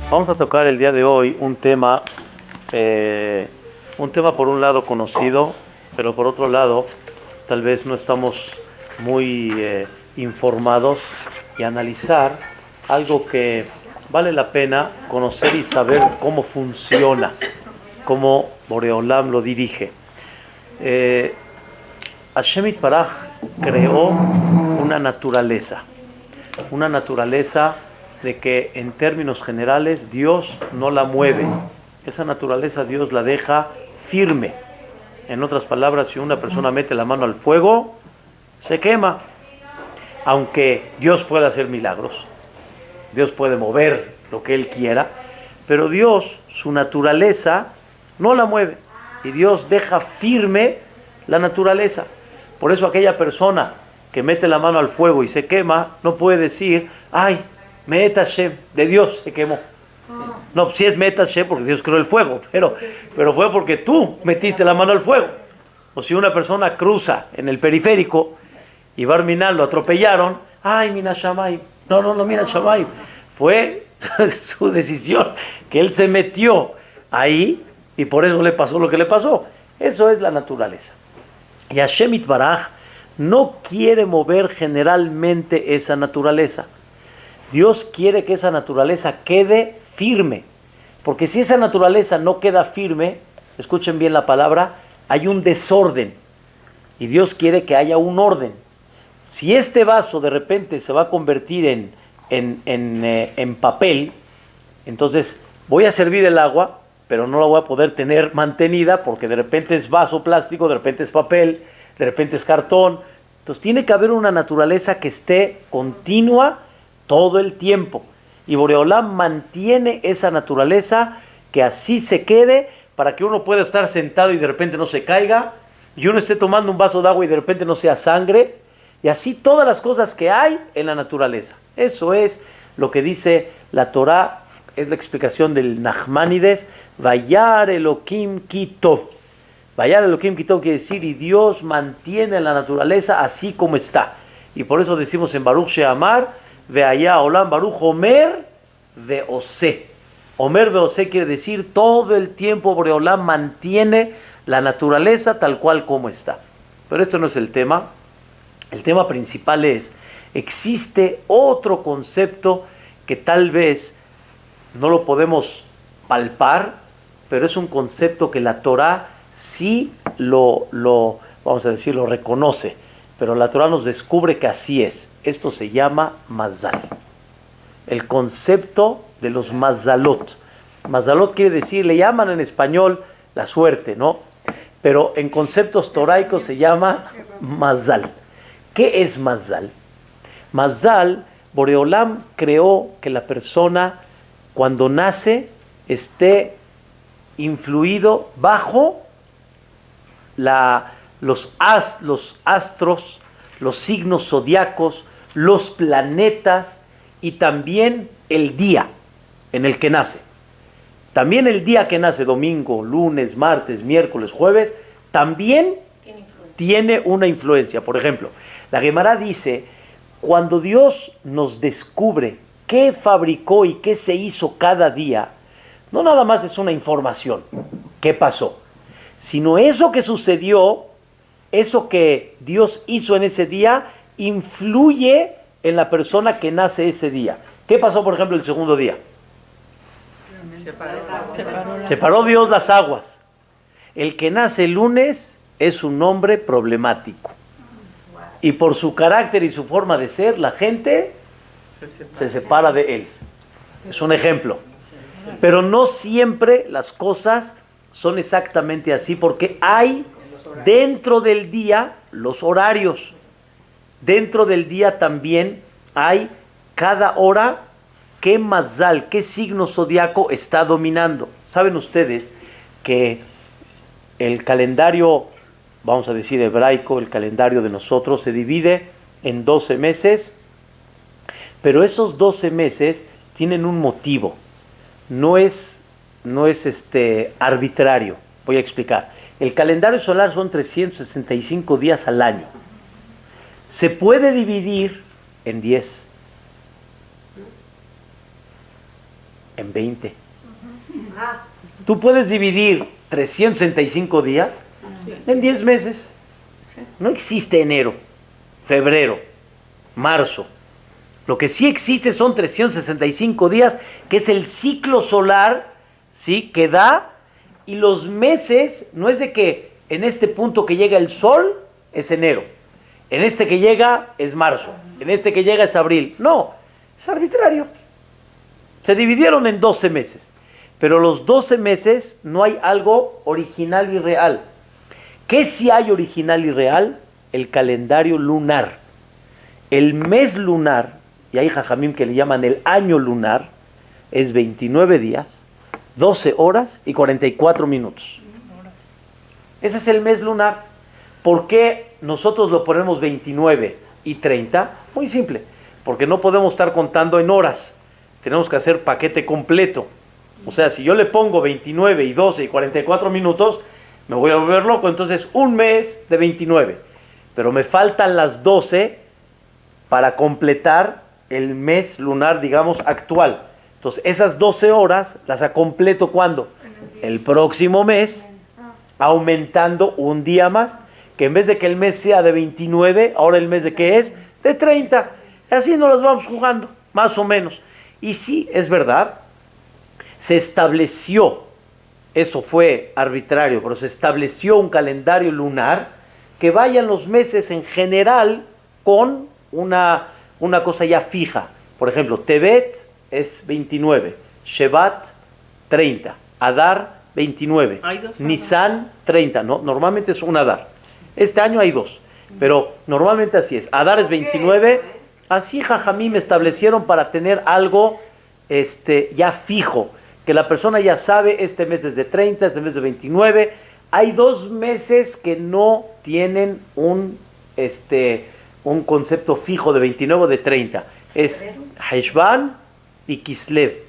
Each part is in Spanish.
Vamos a tocar el día de hoy un tema por un lado conocido, pero por otro lado tal vez no estamos muy informados y analizar algo que vale la pena conocer y saber cómo funciona, cómo Boreolam lo dirige. Hashem Yitbaraj creó una naturaleza de que en términos generales Dios no la mueve. Esa naturaleza Dios la deja firme. En otras palabras, si una persona mete la mano al fuego, se quema. Aunque Dios puede hacer milagros, Dios puede mover lo que Él quiera, pero Dios, su naturaleza, no la mueve. Y Dios deja firme la naturaleza. Por eso aquella persona que mete la mano al fuego y se quema, no puede decir, ay, Me'et Hashem, de Dios se quemó. No, si es Me'et Hashem porque Dios creó el fuego, pero fue porque tú metiste la mano al fuego. O si una persona cruza en el periférico y Barminan lo atropellaron, ay, Mina Shamayim. No, Mina Shamayim. Fue su decisión, que él se metió ahí y por eso le pasó lo que le pasó. Eso es la naturaleza. Y Hashem Yitbaraj no quiere mover generalmente esa naturaleza. Dios quiere que esa naturaleza quede firme, porque si esa naturaleza no queda firme, escuchen bien la palabra, hay un desorden, y Dios quiere que haya un orden. Si este vaso de repente se va a convertir en papel, entonces voy a servir el agua, pero no la voy a poder tener mantenida, porque de repente es vaso plástico, de repente es papel, de repente es cartón. Entonces tiene que haber una naturaleza que esté continua todo el tiempo. Y Boreolam mantiene esa naturaleza que así se quede, para que uno pueda estar sentado y de repente no se caiga, y uno esté tomando un vaso de agua y de repente no sea sangre, y así todas las cosas que hay en la naturaleza. Eso es lo que dice la Torá, es la explicación del Nachmanides, Vayar Elohim ki tov. Vayar Elohim ki tov quiere decir, y Dios mantiene la naturaleza así como está. Y por eso decimos en Baruch She'amar, Ve'aya Olam Baruch Omer Ve'ose. Omer Ve'ose quiere decir todo el tiempo Boreolam mantiene la naturaleza tal cual como está. Pero esto no es el tema. El tema principal es, existe otro concepto que tal vez no lo podemos palpar, pero es un concepto que la Torá sí vamos a decir, lo reconoce. Pero la Torá nos descubre que así es. Esto se llama Mazal. El concepto de los Mazalot. Mazalot quiere decir, le llaman en español la suerte, ¿no? Pero en conceptos toraicos se llama Mazal. ¿Qué es Mazal? Mazal, Boreolam creó que la persona cuando nace esté influido bajo los astros, los signos zodiacos, los planetas y también el día en el que nace. También el día que nace, domingo, lunes, martes, miércoles, jueves, también tiene una influencia. Por ejemplo, la Gemara dice, cuando Dios nos descubre qué fabricó y qué se hizo cada día, no nada más es una información, qué pasó, sino eso que sucedió, eso que Dios hizo en ese día, influye en la persona que nace ese día. ¿Qué pasó, por ejemplo, el segundo día? Separó Dios las aguas. El que nace el lunes es un hombre problemático. Y por su carácter y su forma de ser, la gente se separa de él. Es un ejemplo. Pero no siempre las cosas son exactamente así, porque hay dentro del día los horarios. Dentro del día también hay cada hora qué mazal, qué signo zodiaco está dominando. Saben ustedes que el calendario, vamos a decir hebraico, el calendario de nosotros se divide en 12 meses, pero esos 12 meses tienen un motivo. No es arbitrario. Voy a explicar. El calendario solar son 365 días al año. Se puede dividir en 10. En 20. Tú puedes dividir 365 días en 10 meses. No existe enero, febrero, marzo. Lo que sí existe son 365 días, que es el ciclo solar, ¿sí?, que da, y los meses, no es de que en este punto que llega el sol es enero, en este que llega es marzo, en este que llega es abril. No, es arbitrario. Se dividieron en 12 meses, pero los 12 meses no hay algo original y real. ¿Qué sí hay original y real? El calendario lunar. El mes lunar, y hay jajamim que le llaman el año lunar, es 29 días, 12 horas y 44 minutos. Ese es el mes lunar. ¿Por qué nosotros lo ponemos 29 y 30? Muy simple, porque no podemos estar contando en horas. Tenemos que hacer paquete completo. O sea, si yo le pongo 29 y 12 y 44 minutos, me voy a volver loco. Entonces, un mes de 29. Pero me faltan las 12 para completar el mes lunar, digamos, actual. Entonces, esas 12 horas las completo, ¿cuándo? El próximo mes, aumentando un día más, que en vez de que el mes sea de 29, ahora el mes de qué es, de 30. Así nos las vamos jugando, más o menos. Y sí, es verdad, se estableció, eso fue arbitrario, pero se estableció un calendario lunar que vayan los meses en general con una cosa ya fija. Por ejemplo, Tebet es 29, Shevat 30, Adar 29, Nisan 30, ¿no? Normalmente es un Adar. Este año hay 2, pero normalmente así es. Adar es 29, así jajamim establecieron para tener algo ya fijo, que la persona ya sabe, este mes es de 30, este mes es de 29. Hay 2 meses que no tienen un concepto fijo de 29 o de 30. Es Heshvan y Kislev.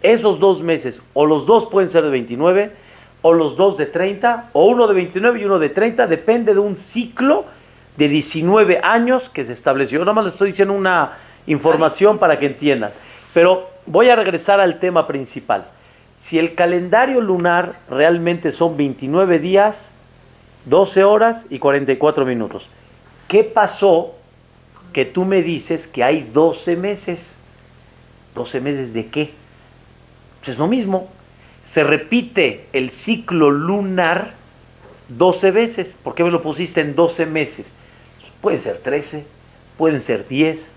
Esos 2 meses, o los 2 pueden ser de 29, o los 2 de 30, o uno de 29 y uno de 30, depende de un ciclo de 19 años que se estableció. Nada más les estoy diciendo una información para que entiendan. Pero voy a regresar al tema principal. Si el calendario lunar realmente son 29 días, 12 horas y 44 minutos, ¿qué pasó que tú me dices que hay 12 meses? ¿12 meses de qué? Pues es lo mismo. Se repite el ciclo lunar 12 veces. ¿Por qué me lo pusiste en 12 meses? Pueden ser 13, pueden ser 10.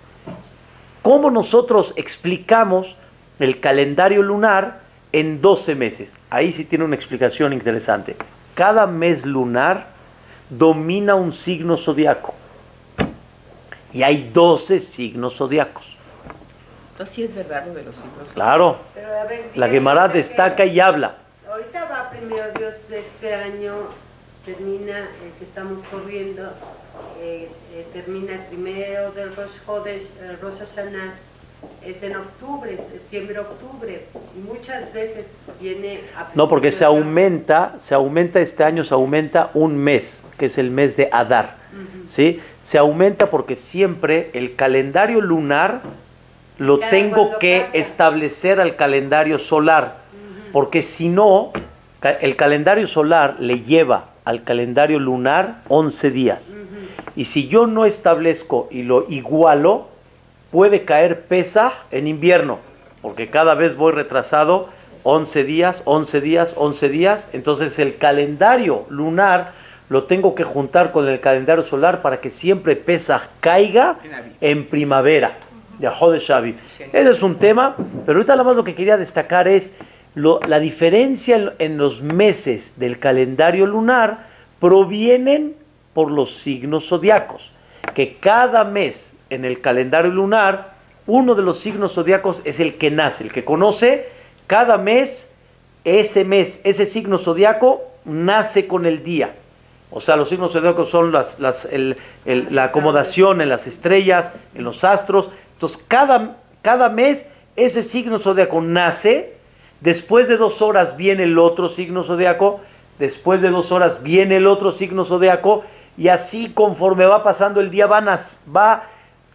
¿Cómo nosotros explicamos el calendario lunar en 12 meses? Ahí sí tiene una explicación interesante. Cada mes lunar domina un signo zodiaco. Y hay 12 signos zodiacos. Entonces sí es verdad lo de los signos. Claro. Pero, a ver, La Gemara destaca y habla. Ahorita va primero Dios, este año termina el que estamos corriendo, termina el primero del Rosh Chodesh, Rosh Hashanah, es en octubre, septiembre-octubre, y muchas veces viene a... No, porque se aumenta este año, se aumenta un mes, que es el mes de Adar. ¿Sí? Se aumenta porque siempre el calendario lunar lo tengo que establecer al calendario solar, porque si no, el calendario solar le lleva al calendario lunar 11 días. Y si yo no establezco y lo igualo, puede caer Pesaj en invierno, porque cada vez voy retrasado 11 días, 11 días, 11 días. Entonces el calendario lunar lo tengo que juntar con el calendario solar para que siempre Pesaj caiga en primavera. De Jodesh Aviv. Ese es un tema, pero ahorita nada más lo que quería destacar es la diferencia en los meses del calendario lunar provienen por los signos zodiacos, que cada mes en el calendario lunar, uno de los signos zodiacos es el que nace, el que conoce cada mes, ese signo zodiaco nace con el día. O sea, los signos zodiacos son la acomodación en las estrellas, en los astros. Entonces, cada mes ese signo zodiaco nace, después de 2 horas viene el otro signo zodiaco, después de 2 horas viene el otro signo zodiaco, y así conforme va pasando el día va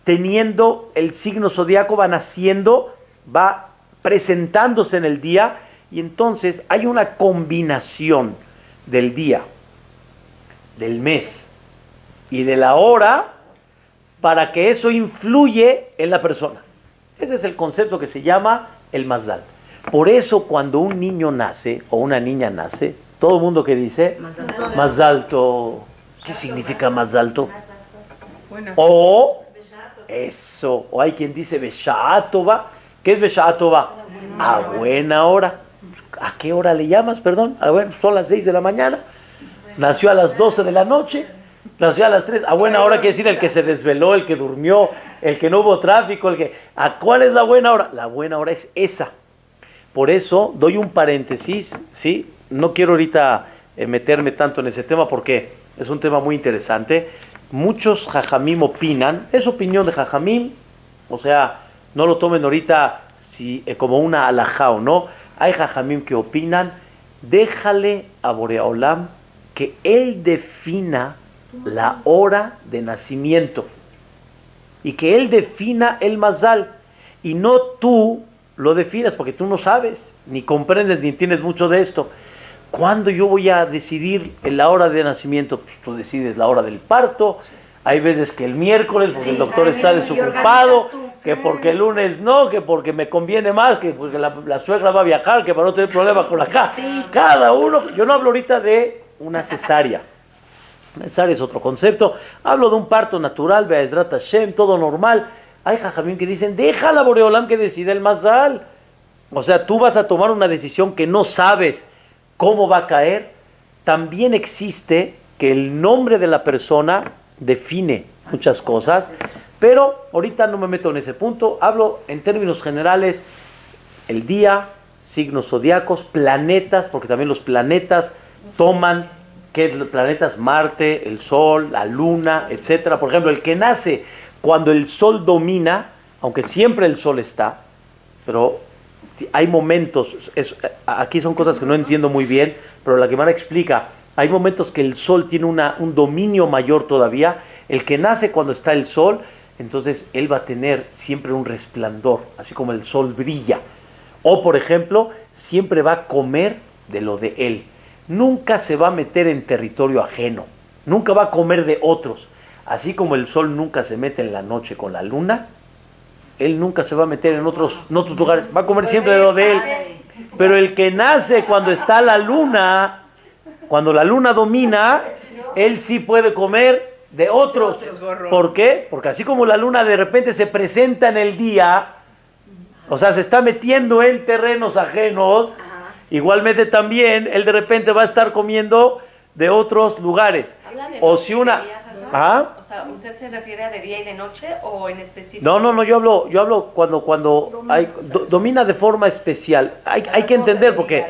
teniendo el signo zodiaco, va naciendo, va presentándose en el día, y entonces hay una combinación del día, del mes y de la hora para que eso influye en la persona. Ese es el concepto que se llama el Mazal. Por eso cuando un niño nace o una niña nace, todo el mundo que dice más alto. ¿Qué significa más alto? Bueno. O eso, o hay quien dice Besha'a Tova. ¿Qué es Besha'a Tova? A buena hora. ¿A qué hora le llamas, perdón? Bueno, son las 6 de la mañana. Nació a las 12 de la noche. Nació a las 3. A buena hora quiere decir el que se desveló, el que durmió, el que no hubo tráfico, el que... ¿A cuál es la buena hora? La buena hora es esa. Por eso doy un paréntesis, ¿sí? No quiero ahorita meterme tanto en ese tema porque es un tema muy interesante. Muchos jajamim opinan, es opinión de jajamim, o sea, no lo tomen ahorita como una alajá o no. Hay jajamim que opinan, déjale a Borea Olam que él defina la hora de nacimiento y que él defina el mazal y no tú lo definas, porque tú no sabes, ni comprendes, ni entiendes mucho de esto. ¿Cuándo yo voy a decidir la hora de nacimiento? Pues tú decides la hora del parto. Hay veces que el miércoles, porque el doctor está desocupado, que porque el lunes no, que porque me conviene más, que porque la suegra va a viajar, que para no tener problema con la casa. Cada uno, yo no hablo ahorita de una cesárea. Una cesárea es otro concepto. Hablo de un parto natural, Be'ezrat Hashem, todo normal. Hay jajamim que dicen, déjala Borea Olam que decida el mazal. O sea, tú vas a tomar una decisión que no sabes cómo va a caer. También existe que el nombre de la persona define muchas cosas, pero ahorita no me meto en ese punto. Hablo en términos generales, el día, signos zodiacos, planetas, porque también los planetas toman, ¿qué es los planetas? Marte, el Sol, la Luna, etcétera. Por ejemplo, el que nace cuando el Sol domina, aunque siempre el Sol está, pero hay momentos, aquí son cosas que no entiendo muy bien, pero la Gemara explica, hay momentos que el Sol tiene un dominio mayor todavía. El que nace cuando está el Sol, entonces él va a tener siempre un resplandor, así como el Sol brilla. O por ejemplo, siempre va a comer de lo de él. Nunca se va a meter en territorio ajeno, nunca va a comer de otros. Así como el Sol nunca se mete en la noche con la luna, él nunca se va a meter en otros lugares, va a comer siempre de lo de él. Pero el que nace cuando está la luna, cuando la luna domina, él sí puede comer de otros. ¿Por qué? Porque así como la luna de repente se presenta en el día, o sea, se está metiendo en terrenos ajenos, igualmente también él de repente va a estar comiendo de otros lugares. O si una... ¿Ah? O sea, ¿usted se refiere a de día y de noche o en específico? No, yo hablo cuando domina de forma especial. Hay que entender, porque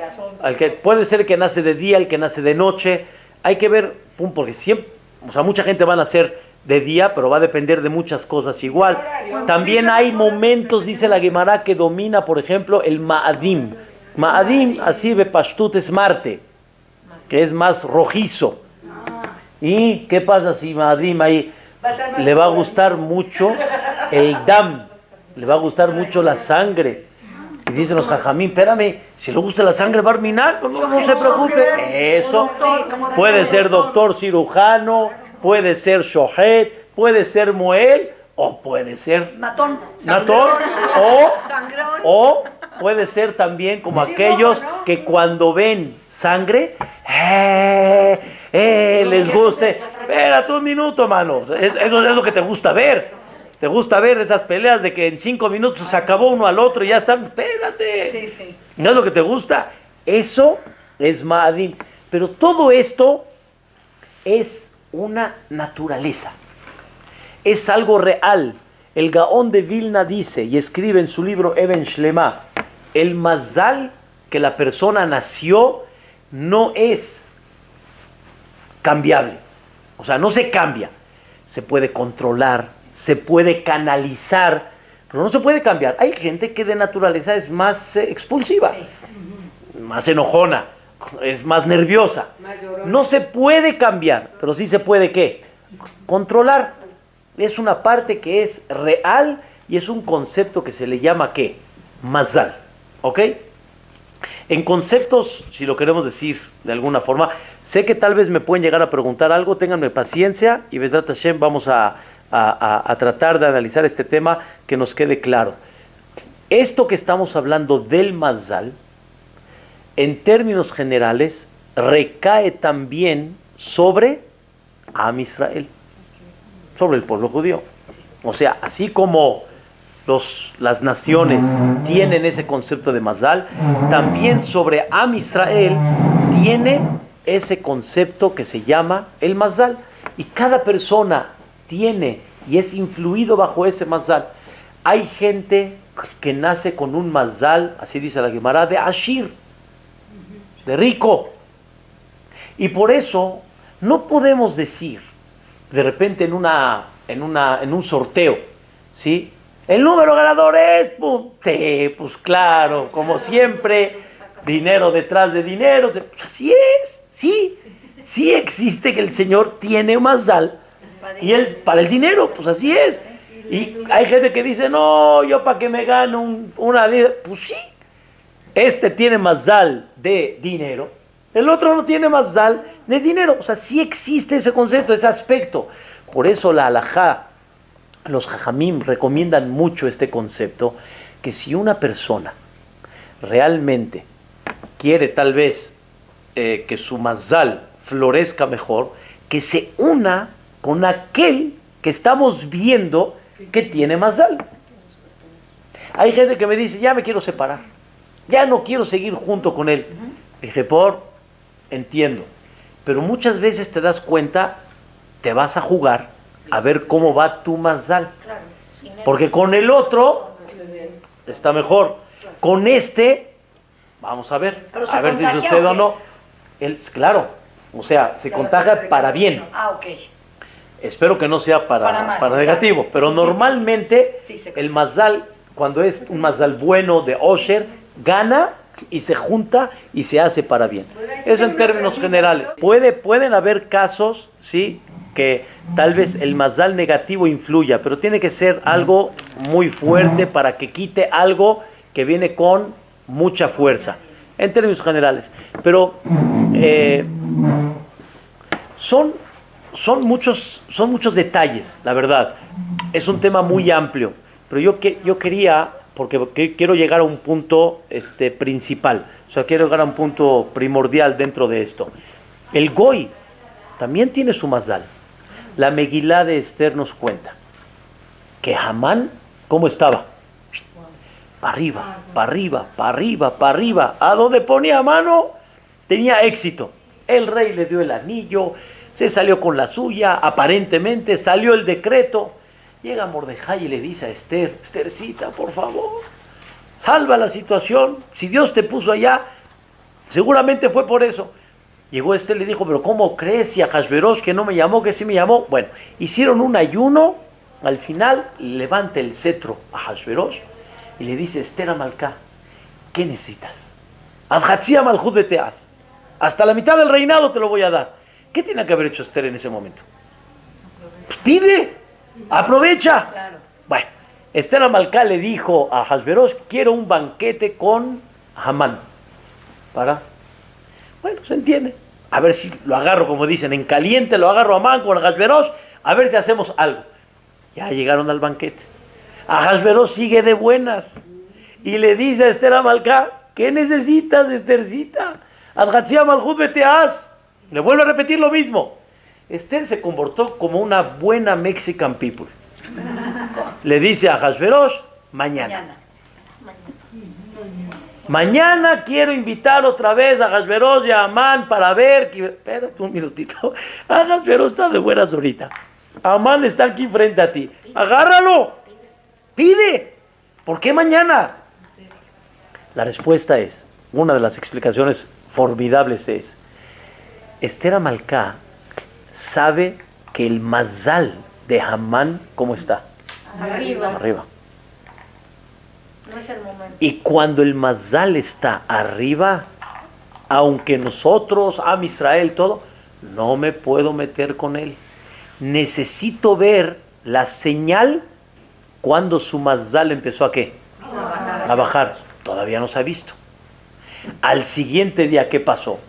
puede ser que nace de día, el que nace de noche. Hay que ver, porque siempre, o sea, mucha gente va a nacer de día, pero va a depender de muchas cosas igual. También hay momentos, dice la Gemara, que domina, por ejemplo, el Ma'adim. Ma'adim, así ve Pashtut, es Marte, que es más rojizo. ¿Y qué pasa si Ma'adim ahí le va a gustar mucho el dam? Le va a gustar mucho la sangre. Y dicen los jajamín, espérame, si le gusta la sangre va a arminar, no se preocupe. Eso puede ser doctor cirujano, puede ser shohet, puede ser moel, o puede ser matón, o puede ser también como aquellos que cuando ven sangre, les guste. Espérate un minuto, mano. Eso es lo que te gusta ver. Te gusta ver esas peleas de que en 5 minutos se acabó uno al otro y ya están. Espérate. Sí. ¿No es lo que te gusta? Eso es Ma'adim. Pero todo esto es una naturaleza. Es algo real. El Gaón de Vilna dice y escribe en su libro Eben Shlema, el mazal que la persona nació no es cambiable. O sea, no se cambia. Se puede controlar, se puede canalizar, pero no se puede cambiar. Hay gente que de naturaleza es más expulsiva, más enojona, es más nerviosa. No se puede cambiar, pero sí se puede, ¿qué? Controlar. Es una parte que es real y es un concepto que se le llama, ¿qué? Mazal. ¿Ok? En conceptos, si lo queremos decir de alguna forma, sé que tal vez me pueden llegar a preguntar algo, ténganme paciencia y Bezrat Hashem vamos a tratar de analizar este tema que nos quede claro. Esto que estamos hablando del Mazal, en términos generales, recae también sobre Am Israel, sobre el pueblo judío. O sea, así como las naciones tienen ese concepto de Mazal, también sobre Am Israel tiene ese concepto que se llama el Mazal. Y cada persona tiene y es influido bajo ese Mazal. Hay gente que nace con un Mazal, así dice la Gemara, de Ashir, de rico. Y por eso no podemos decir, de repente en un sorteo, ¿sí? El número ganador es, ¡pum! Sí, pues claro, como siempre, dinero detrás de dinero. Pues así es, sí existe que el Señor tiene Mazal y él para el dinero, pues así es. Y hay gente que dice, no, yo para que me gane una... Pues sí, este tiene Mazal de dinero, el otro no tiene Mazal de dinero. O sea, sí existe ese concepto, ese aspecto. Por eso la halajá, los jajamim recomiendan mucho este concepto, que si una persona realmente quiere tal vez que su Mazal florezca mejor, que se una con aquel que estamos viendo que tiene Mazal. Hay gente que me dice, ya me quiero separar, ya no quiero seguir junto con él. Dije, entiendo, pero muchas veces te das cuenta, te vas a jugar a ver cómo va tu Mazal, porque con el otro está mejor, con este vamos a ver si sucede o no. Claro, o sea, se contagia para bien. Ok. Espero que no sea para negativo, pero normalmente el Mazal, cuando es un Mazal bueno de Osher, gana y se junta y se hace para bien. Eso en términos generales. Pueden haber casos, sí, que tal vez el Mazal negativo influya, pero tiene que ser algo muy fuerte para que quite algo que viene con mucha fuerza, en términos generales. Pero son muchos detalles, la verdad. Es un tema muy amplio, pero yo quería, porque quiero llegar a un punto principal, o sea, quiero llegar a un punto primordial dentro de esto. El Goy también tiene su Mazal. La Megilá de Esther nos cuenta que Hamán, ¿cómo estaba? Para arriba, para arriba, para arriba, para arriba. A donde ponía mano, tenía éxito. El rey le dio el anillo, se salió con la suya, aparentemente salió el decreto. Llega Mordejai y le dice a Esther, Esthercita, por favor, salva la situación. Si Dios te puso allá, seguramente fue por eso. Llegó Esther y le dijo, pero ¿cómo crees? Y a Hashverosh que no me llamó, que sí me llamó. Bueno, hicieron un ayuno. Al final levanta el cetro a Hashverosh y le dice, Esther Amalcá, ¿qué necesitas? Adhatzia Malchut Beteas, hasta la mitad del reinado te lo voy a dar. ¿Qué tiene que haber hecho Esther en ese momento? Pide, aprovecha. Claro. Bueno, Esther Amalcá le dijo a Hashverosh, quiero un banquete con Hamán. Bueno, se entiende. A ver si lo agarro, como dicen, en caliente lo agarro a Hamán con Hashverosh, a ver si hacemos algo. Ya llegaron al banquete. Ahasverosh sigue de buenas y le dice a Esther Amalcá, ¿qué necesitas, Esthercita? Adhatzia Malchut Beteas. Le vuelve a repetir lo mismo. Esther se comportó como una buena Mexican people. Le dice a Ahasverosh, mañana quiero invitar otra vez a Ahasverosh y a Amán para ver. Espérate un minutito. Ahasverosh está de buenas ahorita. Amán está aquí frente a ti. Agárralo. Pide. ¿Por qué mañana? La respuesta es, una de las explicaciones formidables es, Esther Amalcá sabe que el Mazal de Hamán, ¿cómo está? Arriba. No es el momento. Y cuando el Mazal está arriba, aunque nosotros, Am Israel, todo, no me puedo meter con él. Necesito ver la señal cuando su Mazal empezó a ¿qué? A bajar. todavía no se ha visto. Al siguiente día, ¿qué pasó?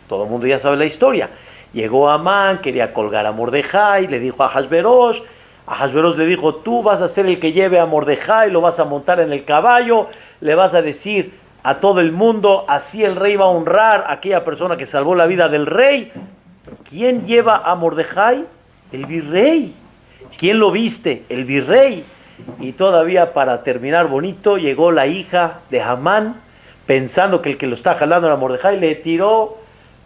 Todo el mundo ya sabe la historia. Llegó Amán, quería colgar a Mordejai, le dijo a Ahasverosh. Ahasverosh le dijo, tú vas a ser el que lleve a Mordejai, lo vas a montar en el caballo, le vas a decir a todo el mundo, así el rey va a honrar a aquella persona que salvó la vida del rey. ¿Quién lleva a Mordejai? El virrey. ¿Quién lo viste? El virrey. Y todavía para terminar bonito, llegó la hija de Amán, pensando que el que lo está jalando era Mordejai, le tiró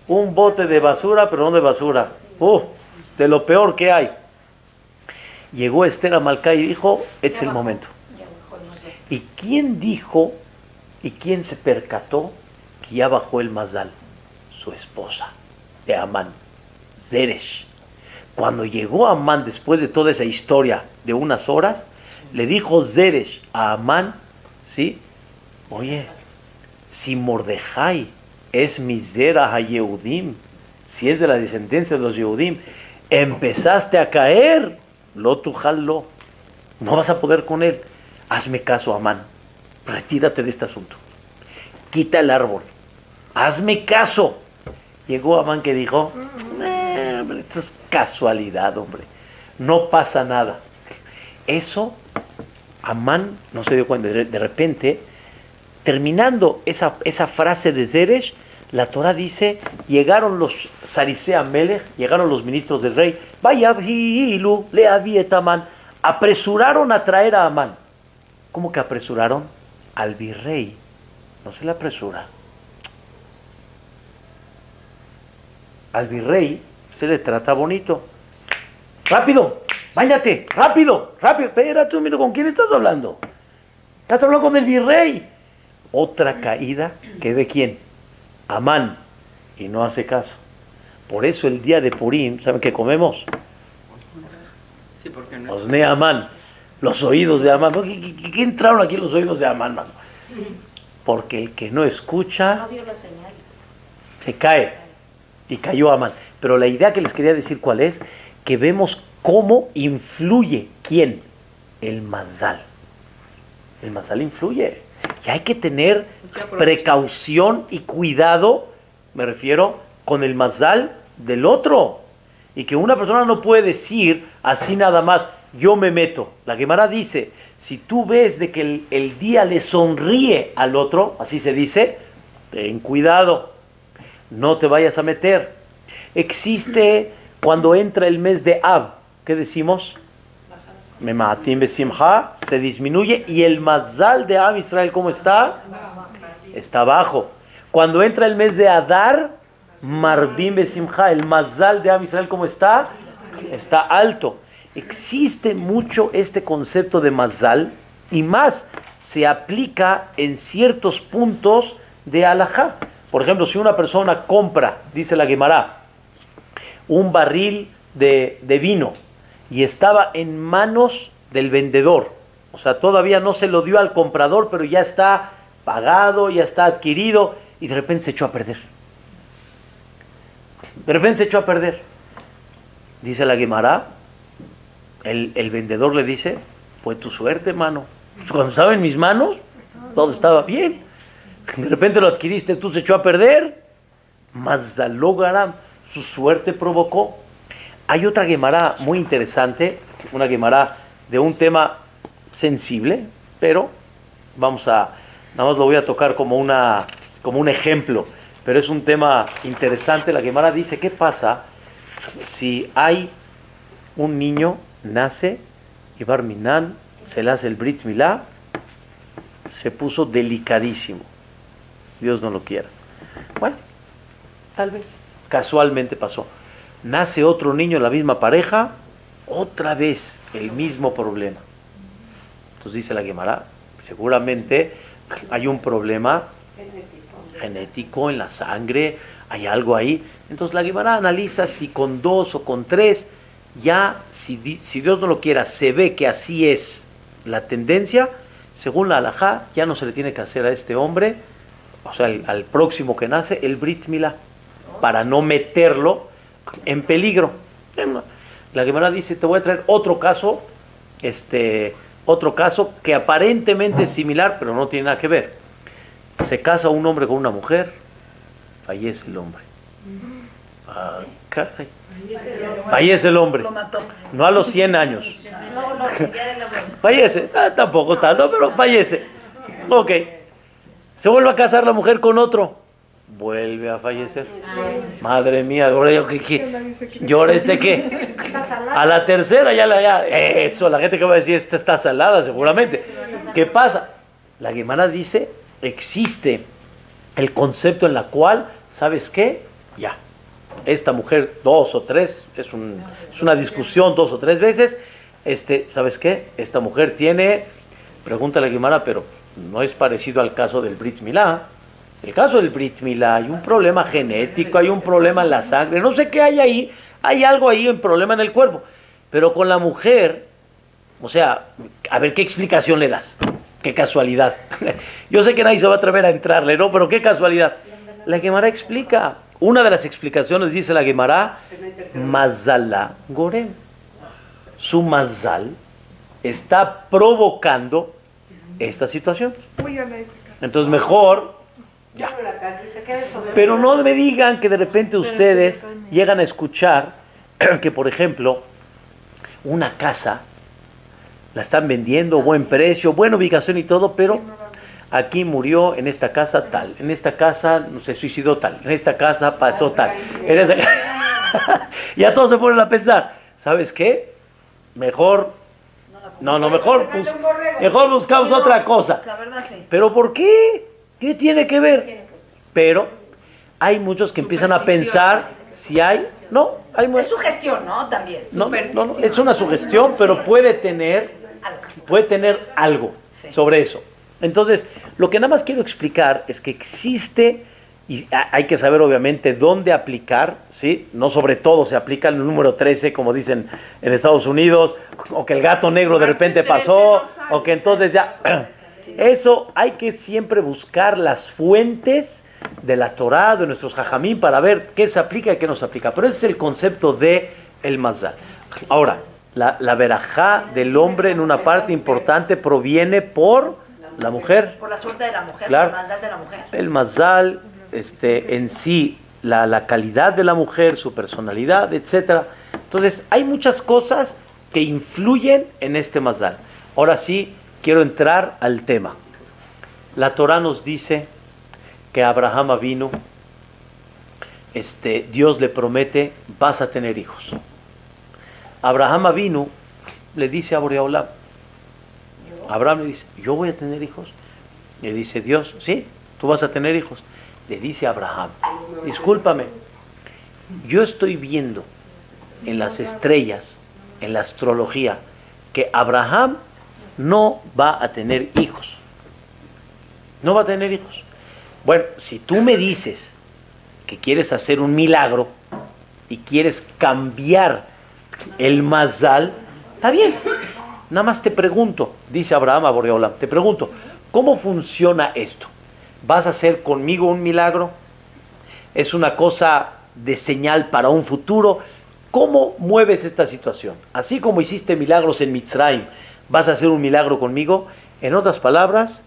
un bote de basura, pero no de basura, de lo peor que hay. Llegó Esther a Malcá y dijo, este es el momento. ¿Y quién dijo y quién se percató que ya bajó el Mazal? Su esposa de Amán, Zeresh. Cuando llegó Amán, después de toda esa historia de unas horas, le dijo Zeresh a Amán, ¿sí? Oye, si Mordejai es misera a Yehudim, si es de la descendencia de los Yehudim, empezaste a caer, lo tujalo, no vas a poder con él. Hazme caso, Amán, retírate de este asunto, quita el árbol, hazme caso. Llegó Amán que dijo, hombre, esto es casualidad, hombre, no pasa nada. Eso, Amán no se dio cuenta, de repente, terminando esa frase de Zeresh, la Torah dice, llegaron los Sarisea Melech, llegaron los ministros del rey, Vayabhilu leaviet Amán, apresuraron a traer a Amán. ¿Cómo que apresuraron? Al virrey no se le apresura. Al virrey se le trata bonito. ¡Rápido! ¡Báñate! ¡Rápido! ¡Rápido! Espérate un minuto, ¿con quién estás hablando? Estás hablando con el virrey. Otra caída que ve quién, Amán, y no hace caso. Por eso el día de Purim, ¿saben qué comemos? Sí, porque no. Osne Amán, los oídos de Amán. ¿Qué entraron aquí los oídos de Amán, mano? Porque el que no escucha No vio las señales. se cae, y cayó Amán. Pero la idea que les quería decir cuál es, que vemos cómo influye ¿quién? El Mazal. El Mazal influye. Y hay que tener precaución y cuidado, me refiero, con el Mazal del otro. Y que una persona no puede decir así nada más, yo me meto. La Gemara dice, si tú ves de que el día le sonríe al otro, así se dice, ten cuidado, no te vayas a meter. Existe cuando entra el mes de Ab, ¿qué decimos? Mematim besimha, se disminuye, y el Mazal de Am Israel, ¿cómo está? Está bajo. Cuando entra el mes de Adar, Marbim besimha, el Mazal de Am Israel, ¿cómo está? Está alto. Existe mucho este concepto de Mazal, y más se aplica en ciertos puntos de Halajá. Por ejemplo, si una persona compra, dice la Gemara, un barril de vino, y estaba en manos del vendedor, o sea, todavía no se lo dio al comprador, pero ya está pagado, ya está adquirido, y de repente se echó a perder. Dice la Gemara, el vendedor le dice, fue tu suerte, mano. Cuando estaba en mis manos, todo estaba bien. De repente lo adquiriste, tú se echó a perder. Mazdalogaram, su suerte provocó. Hay otra Gemara muy interesante, una Gemara de un tema sensible, pero nada más lo voy a tocar como un ejemplo, pero es un tema interesante. La Gemara dice, ¿qué pasa si hay un niño, nace, y Bar Minan, se le hace el Brit Milá, se puso delicadísimo, Dios no lo quiera? Bueno, tal vez, casualmente pasó. Nace otro niño en la misma pareja, otra vez el mismo problema. Entonces dice la Gemara, seguramente hay un problema genético en la sangre, hay algo ahí. Entonces la Gemara analiza si con 2 o con 3, ya si Dios no lo quiera, se ve que así es la tendencia, según la halajá, ya no se le tiene que hacer a este hombre, o sea, al próximo que nace, el Brit Milá, para no meterlo en peligro. La Gemara dice, te voy a traer otro caso que aparentemente es similar, pero no tiene nada que ver. Se casa un hombre con una mujer, fallece el hombre. Ah, caray. Fallece el hombre. Lo mató. No a los 100 años. No, el día de la boda. Fallece. Tampoco tanto, pero fallece. Ok. Se vuelve a casar la mujer con otro. Vuelve a fallecer. Madre mía, ahora yo qué. ¿Llora qué? A la tercera eso, la gente que va a decir, esta está salada seguramente. ¿Qué pasa? La Gemara dice, existe el concepto en la cual, ¿sabes qué? Ya. Esta mujer 2 o 3, es una discusión 2 o 3 veces. ¿Sabes qué? Esta mujer tiene, pregúntale a la Gemara, pero no es parecido al caso del Brit Milá. El caso del Brit Milá, hay un problema genético, hay un problema en la sangre, no sé qué hay ahí, hay algo ahí, un problema en el cuerpo. Pero con la mujer, o sea, a ver, ¿qué explicación le das? Qué casualidad. Yo sé que nadie se va a atrever a entrarle, ¿no? Pero qué casualidad. La Gemara explica. Una de las explicaciones, dice la Gemara, Mazala Gorem. Su mazal está provocando esta situación. Entonces mejor, ya. Pero no me digan que de repente ustedes llegan a escuchar que, por ejemplo, una casa la están vendiendo, buen precio, buena ubicación y todo, pero aquí murió en esta casa tal, en esta casa no se suicidó tal, en esta casa pasó tal. Ya todos se ponen a pensar, ¿sabes qué? Mejor buscamos otra cosa. La verdad sí. ¿Pero por qué? ¿Qué tiene que ver? Pero hay muchos que empiezan a pensar si hay... No, hay Es sugestión, ¿no? También. no, es una sugestión, pero puede tener algo sobre eso. Entonces, lo que nada más quiero explicar es que existe, y hay que saber obviamente dónde aplicar, ¿sí? No sobre todo se aplica el número 13, como dicen en Estados Unidos, o que el gato negro de repente pasó, o que entonces ya... Eso hay que siempre buscar las fuentes de la Torá, de nuestros jajamín, para ver qué se aplica y qué no se aplica. Pero ese es el concepto de el mazal. Ahora, la verajá del hombre en una parte importante proviene por la mujer. Por la suerte de la mujer, Claro. el mazal de la mujer. El mazal, en sí, la calidad de la mujer, su personalidad, etcétera. Entonces, hay muchas cosas que influyen en este mazal. Ahora sí, quiero entrar al tema. La Torá nos dice que Abraham vino, Dios le promete, vas a tener hijos. Abraham vino, le dice a Boreolam, Abraham le dice, yo voy a tener hijos. Le dice Dios, sí, tú vas a tener hijos. Le dice a Abraham, discúlpame, yo estoy viendo en las estrellas, en la astrología, que Abraham no va a tener hijos. No va a tener hijos. Bueno, si tú me dices que quieres hacer un milagro y quieres cambiar el mazal, está bien. Nada más te pregunto, dice Abraham a Boreolam, te pregunto, ¿cómo funciona esto? ¿Vas a hacer conmigo un milagro? ¿Es una cosa de señal para un futuro? ¿Cómo mueves esta situación? Así como hiciste milagros en Mitzrayim, ¿vas a hacer un milagro conmigo? En otras palabras,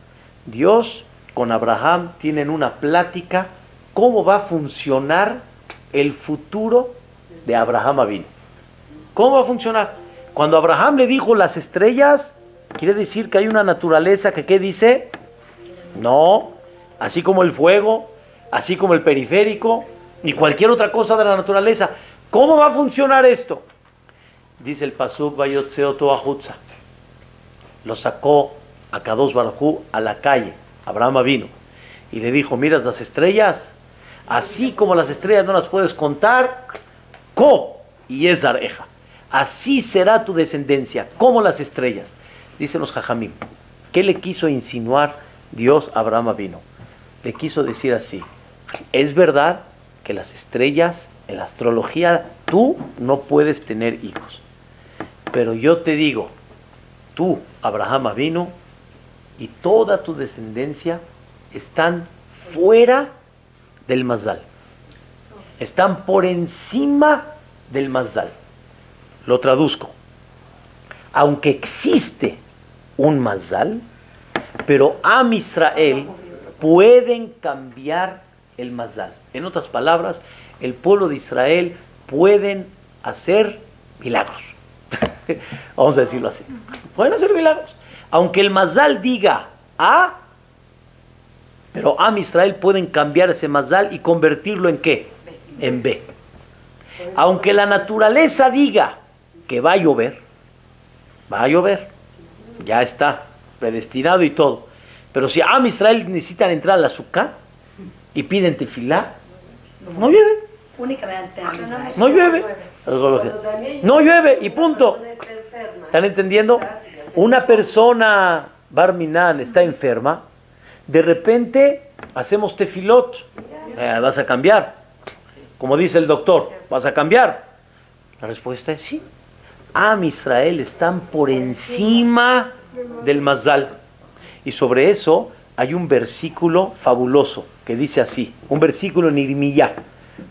Dios con Abraham tienen una plática, ¿cómo va a funcionar el futuro de Abraham Avinu? ¿Cómo va a funcionar? Cuando Abraham le dijo las estrellas, quiere decir que hay una naturaleza que, ¿qué dice? No, así como el fuego, así como el periférico y cualquier otra cosa de la naturaleza. ¿Cómo va a funcionar esto? Dice el pasuk, Vayotzeo Toahutza. Lo sacó a Kadosh Baruj Hu a la calle, Abraham vino, y le dijo, miras las estrellas, así como las estrellas no las puedes contar, Ko y Ezareja. Así será tu descendencia, como las estrellas. Dicen los jajamim, ¿qué le quiso insinuar Dios a Abraham vino? Le quiso decir así, es verdad que las estrellas, en la astrología, tú no puedes tener hijos. Pero yo te digo, tú, Abraham vino, y toda tu descendencia están fuera del mazal. Están por encima del mazal. Lo traduzco. Aunque existe un mazal, pero Am Israel pueden cambiar el mazal. En otras palabras, el pueblo de Israel pueden hacer milagros. Vamos a decirlo así. Pueden hacer milagros. Aunque el mazal diga A, pero Am Israel pueden cambiar ese mazal y convertirlo en ¿qué? En B. Aunque la naturaleza diga que va a llover, ya está predestinado y todo. Pero si Am Israel necesitan entrar a la Sukkah y piden tefilá, no llueve. Únicamente a Israel. No llueve. No llueve y punto. ¿Están entendiendo? Una persona Barminan está enferma, de repente hacemos tefilot, vas a cambiar. Como dice el doctor, vas a cambiar. La respuesta es sí. Am Israel están por encima del mazal. Y sobre eso hay un versículo fabuloso que dice así, un versículo en Irmiyá,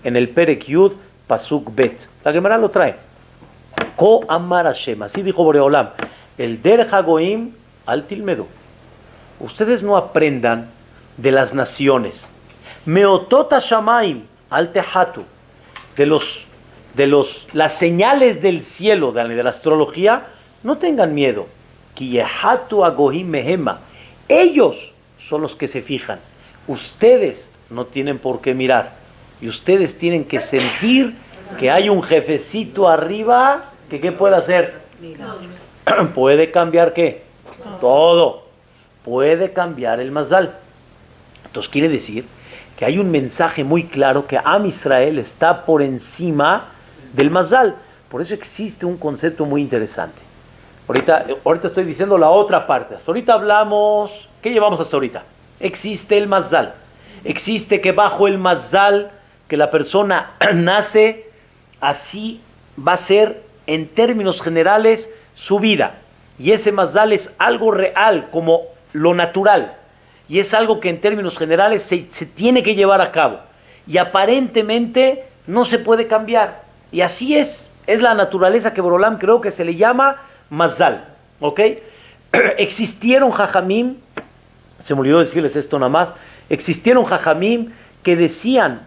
en el Perek Yud, Pasuk Bet. La Gemara lo trae. Ko amar Hashem, así dijo Boreolam, el Der Hagoim al Tilmedu. Ustedes no aprendan de las naciones. Meotot Shamaim al Tehatu, las señales del cielo, de la astrología, no tengan miedo. Ki yehatu agohim mehema. Ellos son los que se fijan. Ustedes no tienen por qué mirar. Y ustedes tienen que sentir que hay un jefecito arriba que ¿qué puede hacer? ¿Puede cambiar qué? Todo. Puede cambiar el mazal. Entonces quiere decir que hay un mensaje muy claro que Am Israel está por encima del mazal. Por eso existe un concepto muy interesante. Ahorita estoy diciendo la otra parte. Hasta ahorita hablamos, ¿qué llevamos hasta ahorita? Existe el mazal. Existe que bajo el mazal que la persona nace, así va a ser en términos generales su vida. Y ese mazal es algo real, como lo natural. Y es algo que en términos generales se tiene que llevar a cabo. Y aparentemente no se puede cambiar. Y así es. Es la naturaleza que Borolam creo que se le llama mazal. ¿Ok? Existieron jajamim, se me olvidó decirles esto nada más, existieron jajamim que decían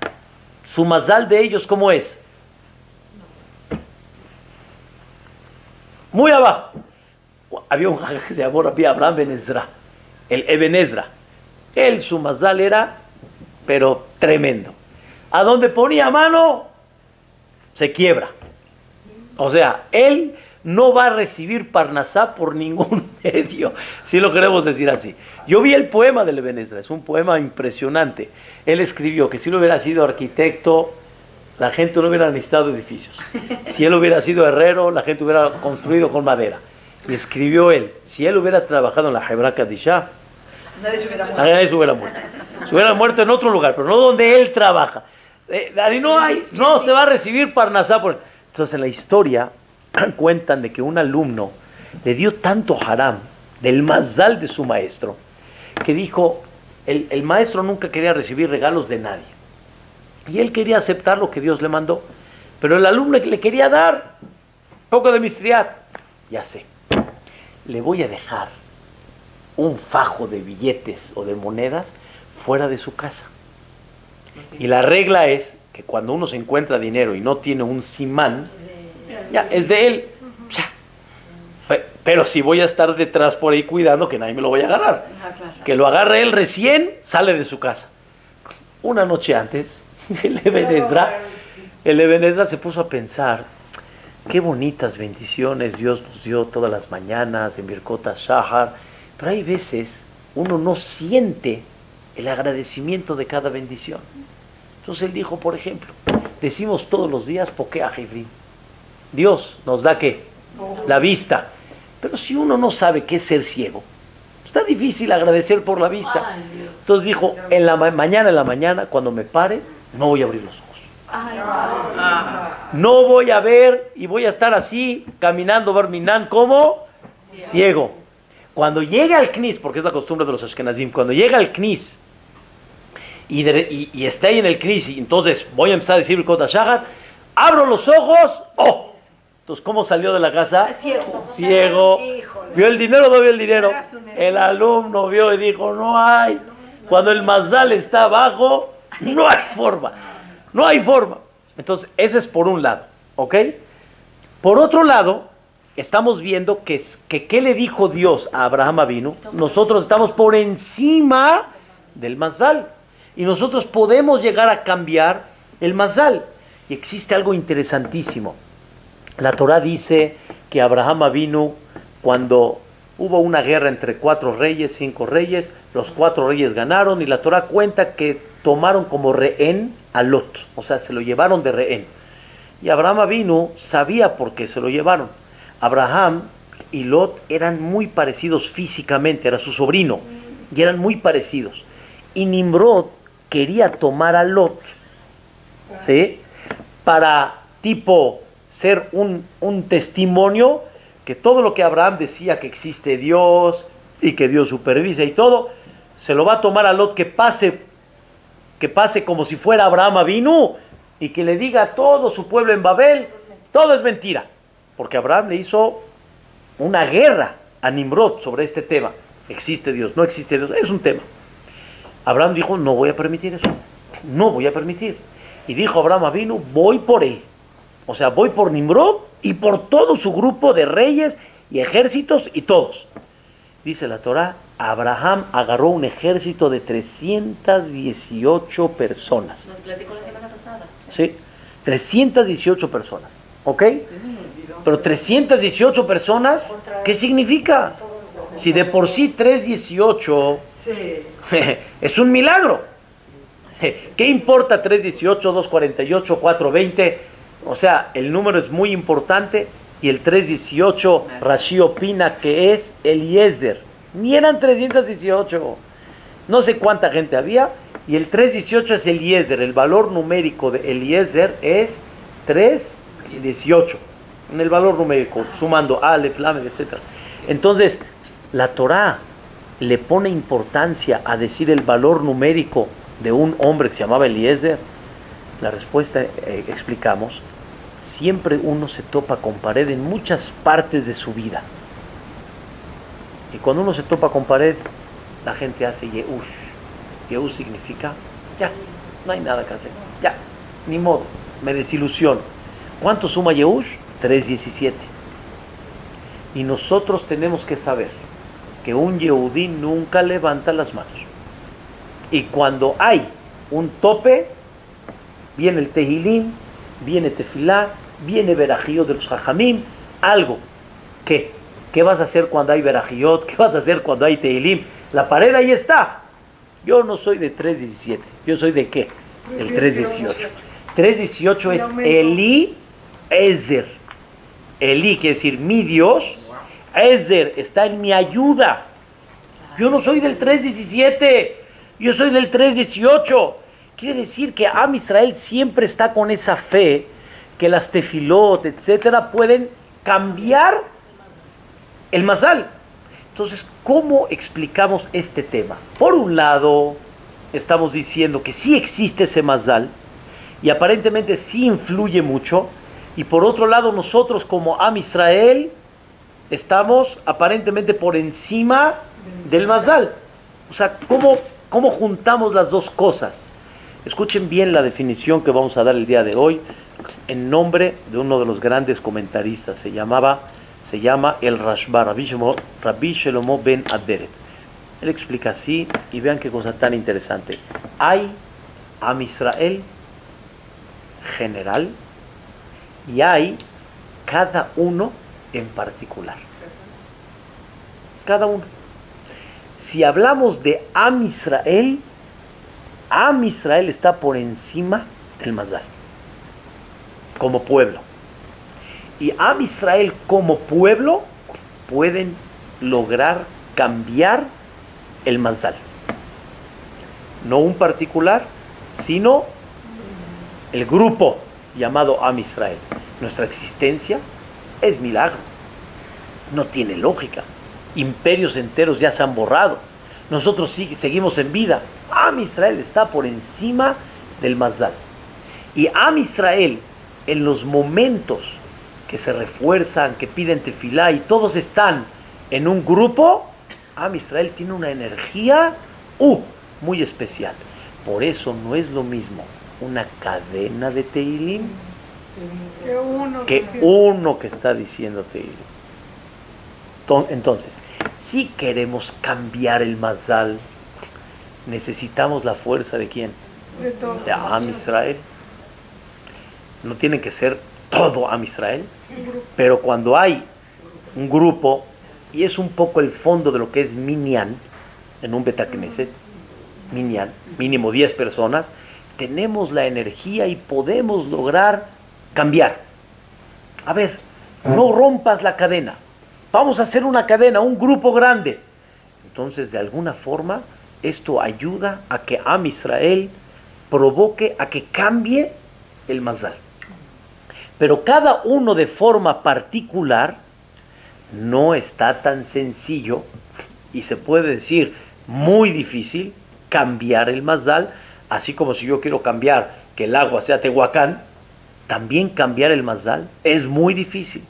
su mazal de ellos, ¿cómo es? Muy abajo. Había un jajam que se llamó Rabbi Abraham Ben Ezra, el Eben Ezra. Él, su mazal era, pero tremendo. A donde ponía mano, se quiebra. O sea, él no va a recibir Parnasá por ningún medio, si lo queremos decir así. Yo vi el poema del Eben Ezra, es un poema impresionante. Él escribió que si él hubiera sido arquitecto, la gente no hubiera necesitado edificios. Si él hubiera sido herrero, la gente hubiera construido con madera. Y escribió él, si él hubiera trabajado en la Hebra Kadishá, nadie se hubiera muerto. Se hubiera muerto en otro lugar, pero no donde él trabaja. No se va a recibir Parnasá. Entonces en la historia cuentan de que un alumno le dio tanto haram del mazal de su maestro que dijo, el maestro nunca quería recibir regalos de nadie y él quería aceptar lo que Dios le mandó, pero el alumno le quería dar poco de mistriat. Ya sé, le voy a dejar un fajo de billetes o de monedas fuera de su casa, y la regla es que cuando uno se encuentra dinero y no tiene un simán, ya, es de él. Ya. Pero si voy a estar detrás por ahí cuidando que nadie me lo vaya a agarrar. Que lo agarre él recién, sale de su casa. Una noche antes, el Eben Ezra se puso a pensar, qué bonitas bendiciones Dios nos dio todas las mañanas en Birkot HaShahar, pero hay veces uno no siente el agradecimiento de cada bendición. Entonces él dijo, por ejemplo, decimos todos los días, Pokea Jivrim. Dios nos da ¿qué? La vista. Pero si uno no sabe qué es ser ciego, está difícil agradecer por la vista. Entonces dijo, en la mañana, cuando me pare, no voy a abrir los ojos. No voy a ver y voy a estar así, caminando, barminan, como ciego. Cuando llegue al Knis, porque es la costumbre de los Ashkenazim, cuando llega al Knis y esté ahí en el Knis, y entonces voy a empezar a decir Birkot HaShahar, abro los ojos, ¡oh! Entonces, ¿cómo salió de la casa? Ciego. ¿Vio el dinero o no vio el dinero? El alumno vio y dijo, no hay. Cuando el mazal está abajo, no hay forma. No hay forma. Entonces, ese es por un lado, ¿ok? Por otro lado, estamos viendo que ¿qué le dijo Dios a Abraham Avinu? Nosotros estamos por encima del mazal. Y nosotros podemos llegar a cambiar el mazal. Y existe algo interesantísimo. La Torah dice que Abraham Avinu, cuando hubo una guerra entre 4 reyes, 5 reyes, los 4 reyes ganaron y la Torah cuenta que tomaron como rehén a Lot, o sea, se lo llevaron de rehén. Y Abraham Avinu sabía por qué se lo llevaron. Abraham y Lot eran muy parecidos físicamente, era su sobrino, y eran muy parecidos. Y Nimrod quería tomar a Lot, ¿sí?, para tipo ser un testimonio que todo lo que Abraham decía, que existe Dios y que Dios supervisa y todo, se lo va a tomar a Lot, que pase como si fuera Abraham Avinu y que le diga a todo su pueblo en Babel, todo es mentira, porque Abraham le hizo una guerra a Nimrod sobre este tema. ¿Existe Dios? ¿No existe Dios? Es un tema. Abraham dijo, no voy a permitir eso, no voy a permitir. Y dijo Abraham Avinu, voy por él. O sea, voy por Nimrod y por todo su grupo de reyes y ejércitos y todos. Dice la Torah, Abraham agarró un ejército de 318 personas. Nos platicó la semana pasada. Sí, 318 personas, ¿ok? Pero 318 personas, ¿qué significa? Si de por sí 318 es un milagro. ¿Qué importa 318, 248, 420? O sea, el número es muy importante. Y el 318, Rashi opina que es Eliezer. Ni eran 318. No sé cuánta gente había. Y el 318 es Eliezer. El valor numérico de Eliezer es 318. En el valor numérico, sumando Aleph, Lamed, etc. Entonces, la Torah le pone importancia a decir el valor numérico de un hombre que se llamaba Eliezer. La respuesta, explicamos, siempre uno se topa con pared en muchas partes de su vida. Y cuando uno se topa con pared, la gente hace Yehush. Yehush significa, ya, no hay nada que hacer. Ya, ni modo, me desilusiono. ¿Cuánto suma Yehush? 317. Y nosotros tenemos que saber que un Yehudí nunca levanta las manos. Y cuando hay un tope, viene el Tehilim, viene Tefilá, viene Berajiot de los Jajamim, algo. ¿Qué vas a hacer cuando hay Berajiot? ¿Qué vas a hacer cuando hay Tehilim? La pared ahí está. Yo no soy de 317. ¿Yo soy de qué? El 318. 318 es Eliezer. Eli quiere decir mi Dios. Ezer está en mi ayuda. Yo no soy del 317. Yo soy del 318. Quiere decir que Am Israel siempre está con esa fe que las tefilot, etcétera, pueden cambiar el mazal. Entonces, ¿cómo explicamos este tema? Por un lado, estamos diciendo que sí existe ese mazal y aparentemente sí influye mucho. Y por otro lado, nosotros como Am Israel estamos aparentemente por encima del mazal. O sea, ¿cómo juntamos las dos cosas? Escuchen bien la definición que vamos a dar el día de hoy en nombre de uno de los grandes comentaristas. Se llama el Rashba, Rabbi Shelomo ben Aderet. Él explica así, y vean qué cosa tan interesante. Hay Am Israel general y hay cada uno en particular. Cada uno. Si hablamos de Am Israel está por encima del mazal, como pueblo. Y Am Israel como pueblo pueden lograr cambiar el mazal. No un particular, sino el grupo llamado Am Israel. Nuestra existencia es milagro. No tiene lógica. Imperios enteros ya se han borrado. Nosotros seguimos en vida. Am Israel está por encima del mazal. Y Am Israel, en los momentos que se refuerzan, que piden tefilá y todos están en un grupo, Am Israel tiene una energía muy especial. Por eso no es lo mismo una cadena de Tehilim que uno que está diciendo Tehilim. Entonces, si queremos cambiar el Mazal, necesitamos la fuerza ¿de quién? De Am Israel. No tiene que ser todo Am Israel, pero cuando hay un grupo, y es un poco el fondo de lo que es Minyan, en un Beta Knesset, Minyan, mínimo 10 personas, tenemos la energía y podemos lograr cambiar. A ver, no rompas la cadena. Vamos a hacer una cadena, un grupo grande. Entonces, de alguna forma, esto ayuda a que Am Israel provoque a que cambie el Mazal. Pero cada uno de forma particular no está tan sencillo y se puede decir muy difícil cambiar el Mazal, así como si yo quiero cambiar que el agua sea Tehuacán, también cambiar el Mazal es muy difícil.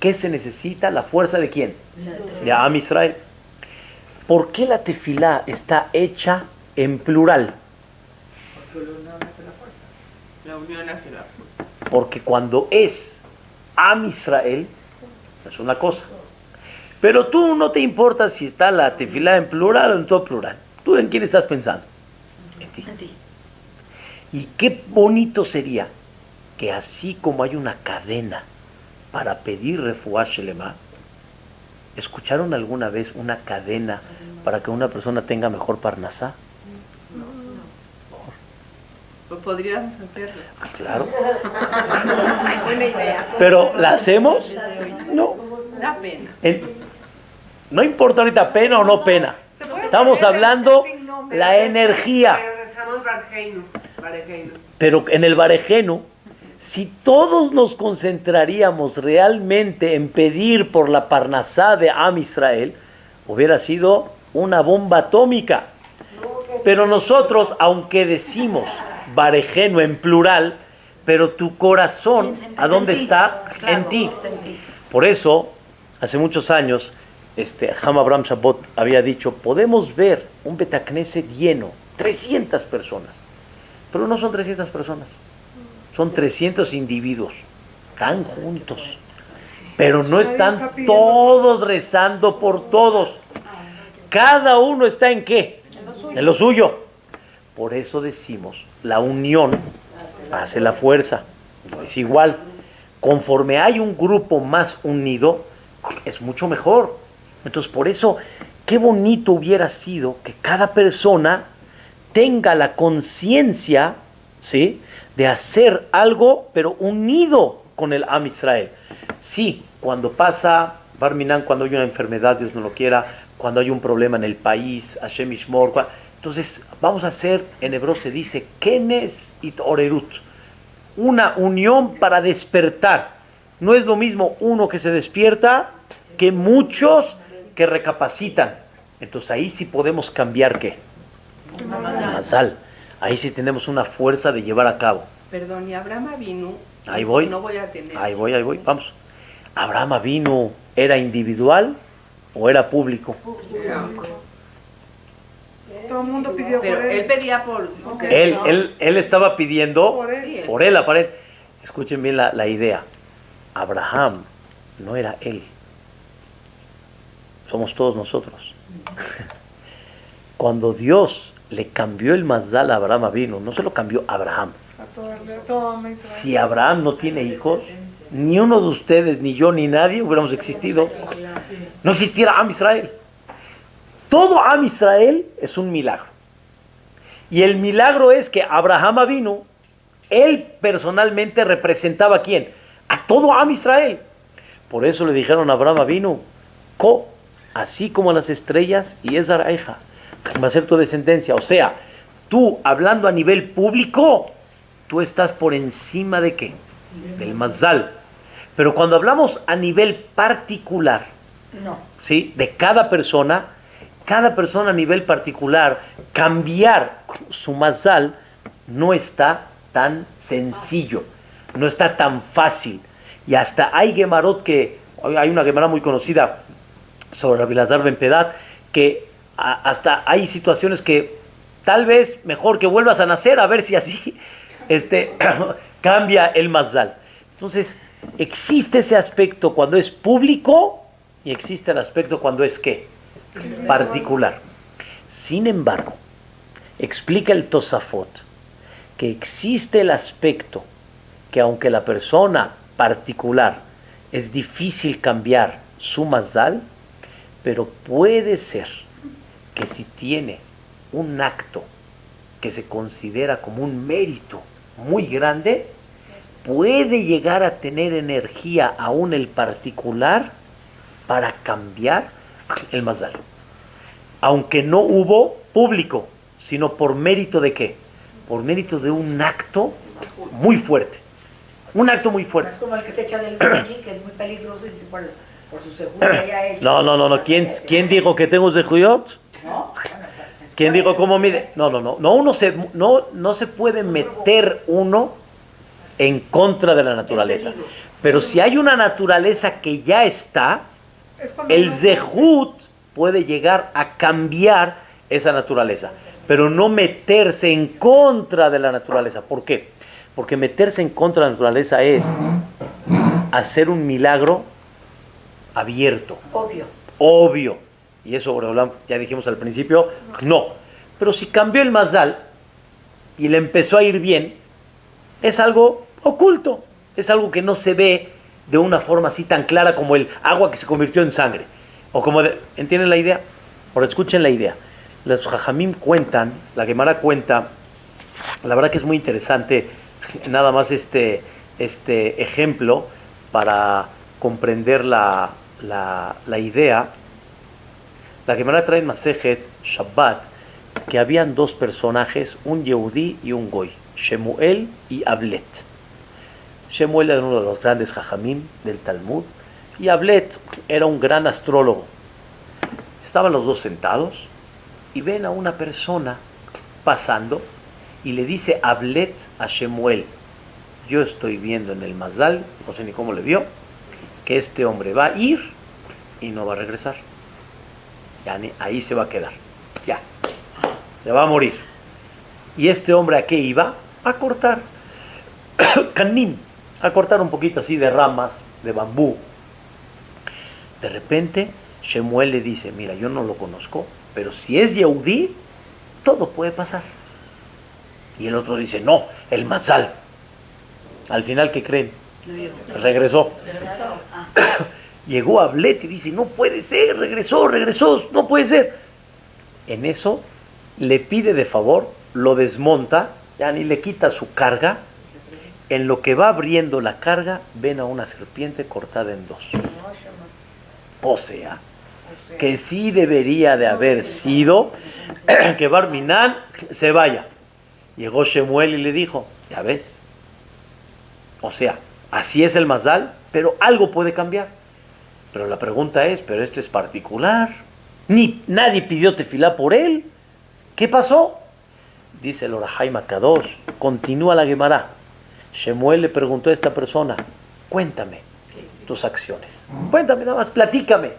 ¿Qué se necesita? ¿La fuerza de quién? De Am Israel. ¿Por qué la tefilá está hecha en plural? Porque la unión hace la fuerza. La unión hace la fuerza. Porque cuando es Am Israel, es una cosa. Pero tú no te importa si está la tefilá en plural o en todo plural. ¿Tú en quién estás pensando? En ti. Y qué bonito sería que así como hay una cadena para pedir refuá shelema, ¿escucharon alguna vez una cadena para que una persona tenga mejor parnasá? Pues podríamos hacerlo. Claro. Buena idea. ¿Pero la hacemos? No. Da pena. No importa ahorita pena o no pena. Estamos hablando la energía. Pero en el Barejenu, si todos nos concentraríamos realmente en pedir por la parnasá de Am Israel, hubiera sido una bomba atómica. Pero nosotros, aunque decimos Barejenu en plural, pero tu corazón, ¿a dónde está? Claro, En ti. está en ti. Por eso, hace muchos años, Ham Abraham Shabbat había dicho, podemos ver un Beta Knesset lleno, 300 personas. Pero no son 300 personas, son 300 individuos, están juntos. Pero no están todos rezando por todos. Cada uno está ¿en qué? En lo suyo. Por eso decimos, la unión hace la fuerza. No es igual. Conforme hay un grupo más unido, es mucho mejor. Entonces, por eso, qué bonito hubiera sido que cada persona tenga la conciencia, ¿sí?, de hacer algo, pero unido con el Am Israel. Sí, cuando pasa Barminan, cuando hay una enfermedad, Dios no lo quiera, cuando hay un problema en el país, Hashem Ishmor, entonces vamos a hacer, en hebreo se dice, Kenes it Orerut, una unión para despertar. No es lo mismo uno que se despierta que muchos que recapacitan. Entonces ahí sí podemos cambiar ¿qué? Mazal. Ahí sí tenemos una fuerza de llevar a cabo. Perdón, y Abraham vino. Ahí voy. No voy a tener. Ahí voy, vamos. ¿Abraham vino era individual o era público? Todo el mundo pidió Pero por él. él pedía por Él estaba pidiendo Por él. Sí, por él, aparente. Escuchen bien la idea. Abraham no era él. Somos todos nosotros. Cuando Dios le cambió el Mazal a Abraham vino, no se lo cambió a Abraham. A todo Am Israel. Si Abraham no tiene hijos, ni uno de ustedes, ni yo, ni nadie hubiéramos existido. No existiera Am Israel. Todo Am Israel es un milagro. Y el milagro es que Abraham vino, él personalmente representaba ¿a quién? A todo Am Israel. Por eso le dijeron a Abraham vino, así como las estrellas, y es Araeja, va a ser tu descendencia. O sea, tú hablando a nivel público, tú estás por encima de ¿qué? Del Mazal. Pero cuando hablamos a nivel particular, No. ¿sí?, de cada persona a nivel particular, cambiar su Mazal no está tan sencillo, no está tan fácil. Y hasta hay Gemarot hay una Gemara muy conocida sobre Rabbi Elazar ben Pedat, que hasta hay situaciones que tal vez mejor que vuelvas a nacer a ver si así cambia el Mazdal. Entonces, existe ese aspecto cuando es público y existe el aspecto cuando es ¿qué? Particular. Sin embargo, explica el Tosafot que existe el aspecto que aunque la persona particular es difícil cambiar su Mazdal, pero puede ser que si tiene un acto que se considera como un mérito muy grande, puede llegar a tener energía aún el particular para cambiar el Mazdal. Aunque no hubo público, sino por mérito de ¿qué? Por mérito de un acto muy fuerte. Un acto muy fuerte. Es como el que se echa del bollín, que es muy peligroso y dice por su seguro ya hecho. No. ¿Quién dijo que tengo zehuyot? ¿No? ¿Quién dijo cómo mide? No, uno no se puede meter uno en contra de la naturaleza. Pero si hay una naturaleza que ya está, el zehut puede llegar a cambiar esa naturaleza, pero no meterse en contra de la naturaleza. ¿Por qué? Porque meterse en contra de la naturaleza es hacer un milagro abierto. Obvio. Y eso, ya dijimos al principio, no. Pero si cambió el Mazdal y le empezó a ir bien, es algo oculto. Es algo que no se ve de una forma así tan clara como el agua que se convirtió en sangre. O como ¿entienden la idea? Ahora escuchen la idea. Los Jajamim cuentan, la Gemara cuenta, la verdad que es muy interesante, nada más este ejemplo para comprender la idea. La Gemara trae en Masejet Shabbat que habían dos personajes, un Yehudí y un Goy, Shemuel y Ablet. Shemuel era uno de los grandes Jajamim del Talmud y Ablet era un gran astrólogo. Estaban los dos sentados y ven a una persona pasando y le dice Ablet a Shemuel: yo estoy viendo en el Mazdal, no sé ni cómo le vio, que este hombre va a ir y no va a regresar. Ya ahí se va a quedar. Ya. Se va a morir. ¿Y este hombre a qué iba? A cortar. Canim. A cortar un poquito así de ramas, de bambú. De repente, Shemuel le dice: mira, yo no lo conozco, pero si es Yehudí, todo puede pasar. Y el otro dice: no, el Mazdal. Al final, ¿qué creen? Regresó. Llegó a Ablet y dice: no puede ser, regresó, no puede ser. En eso le pide de favor, lo desmonta, ya ni le quita su carga. En lo que va abriendo la carga, ven a una serpiente cortada en dos. O sea, que sí debería de haber sido que Barminan se vaya. Llegó Shemuel y le dijo: ya ves. O sea, así es el Mazdal, pero algo puede cambiar. Pero la pregunta es: pero este es particular, nadie pidió tefilá por él. ¿Qué pasó? Dice el Orahai Makadosh, continúa la Gemara. Shemuel le preguntó a esta persona: cuéntame tus acciones, cuéntame nada más, platícame.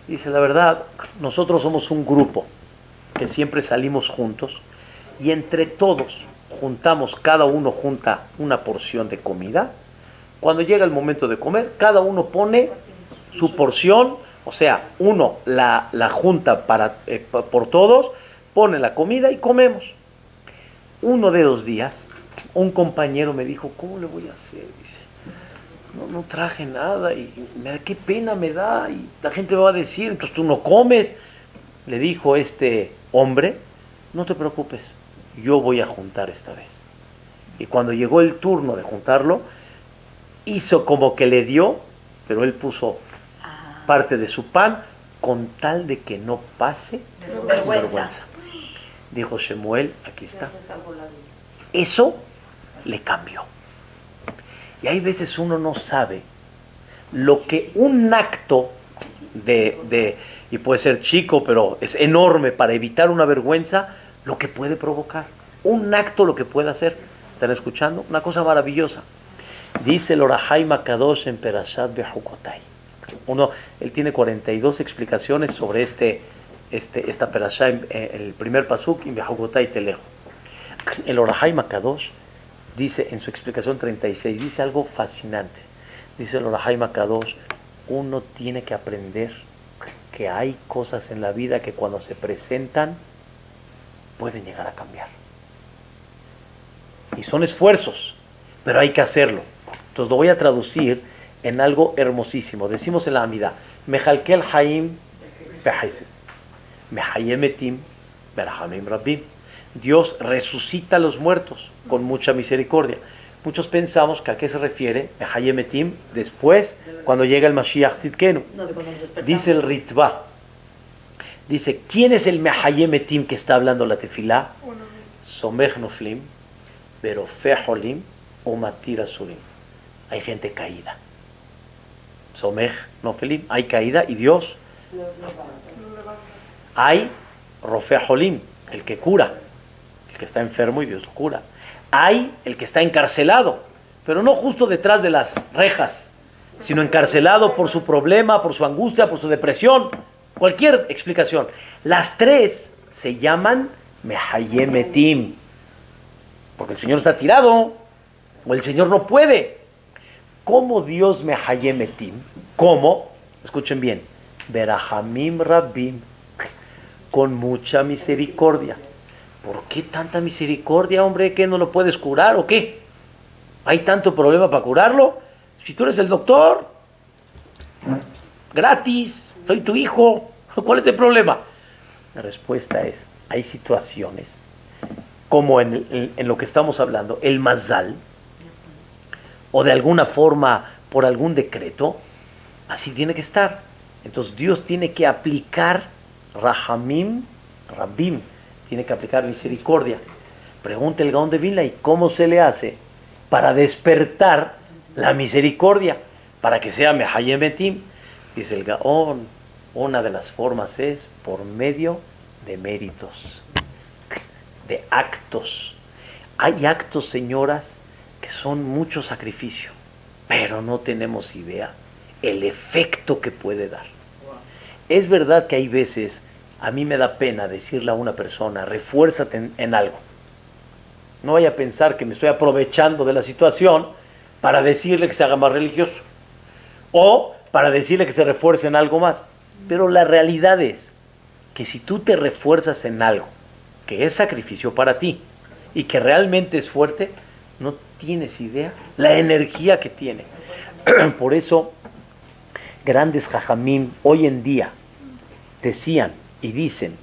Dice: la verdad, nosotros somos un grupo que siempre salimos juntos y entre todos juntamos, cada uno junta una porción de comida. Cuando llega el momento de comer, cada uno pone su porción, o sea, uno la junta por todos, pone la comida y comemos. Uno de los días, un compañero me dijo: ¿cómo le voy a hacer? Dice: no traje nada y qué pena me da y la gente me va a decir, entonces tú no comes. Le dijo este hombre: no te preocupes, yo voy a juntar esta vez. Y cuando llegó el turno de juntarlo, hizo como que le dio, pero él puso parte de su pan con tal de que no pase vergüenza. Dijo Shemuel: aquí está. Eso le cambió. Y hay veces uno no sabe lo que un acto y puede ser chico, pero es enorme para evitar una vergüenza, lo que puede provocar. Un acto lo que puede hacer. ¿Están escuchando? Una cosa maravillosa. Dice el Orahai Makadosh en Perashat Bejukotai. Él tiene 42 explicaciones sobre esta perashá, el primer pasuk, y te lejo. El Orahai Makadosh dice en su explicación 36, dice algo fascinante. Dice el Orahai Makadosh, uno tiene que aprender que hay cosas en la vida que cuando se presentan pueden llegar a cambiar. Y son esfuerzos, pero hay que hacerlo. Entonces lo voy a traducir en algo hermosísimo. Decimos en la Amida, Mejalkel Haim Behaiset, Mehayemetim Berahamim Rabbim. Dios resucita a los muertos con mucha misericordia. Muchos pensamos que a qué se refiere Mehayemetim después, cuando llega el Mashiach Tzidkenu. Dice el Ritva, dice, ¿quién es el Mehayemetim que está hablando la tefilá? Somech Noflim, Berofeh Holim, o Matir Asurim. Hay gente caída. Somech Noflim, hay caída y Dios. Hay Rofeh Holim, el que cura, el que está enfermo y Dios lo cura. Hay el que está encarcelado, pero no justo detrás de las rejas, sino encarcelado por su problema, por su angustia, por su depresión, cualquier explicación. Las tres se llaman Mehayemetim, porque el Señor está tirado, o el Señor no puede. ¿Cómo Dios Mehayemetim? ¿Cómo? Escuchen bien. Berahamim Rabbim, con mucha misericordia. ¿Por qué tanta misericordia, hombre? ¿Qué no lo puedes curar o qué? ¿Hay tanto problema para curarlo? Si tú eres el doctor, gratis, soy tu hijo, ¿cuál es el problema? La respuesta es, hay situaciones, como en lo que estamos hablando, el mazal, o de alguna forma, por algún decreto, así tiene que estar. Entonces Dios tiene que aplicar Rahamim, Rabbim, tiene que aplicar misericordia. Pregunta el Gaón de Vilna, ¿y cómo se le hace para despertar la misericordia? Para que sea Mehayemetim. Dice el Gaón, una de las formas es por medio de méritos, de actos. Hay actos, señoras, que son mucho sacrificio, pero no tenemos idea el efecto que puede dar. Es verdad que hay veces, a mí me da pena decirle a una persona, refuérzate en algo. No vaya a pensar que me estoy aprovechando de la situación para decirle que se haga más religioso o para decirle que se refuerce en algo más. Pero la realidad es que si tú te refuerzas en algo que es sacrificio para ti y que realmente es fuerte, no tienes idea la energía que tiene. Por eso, grandes jajamim hoy en día decían y dicen,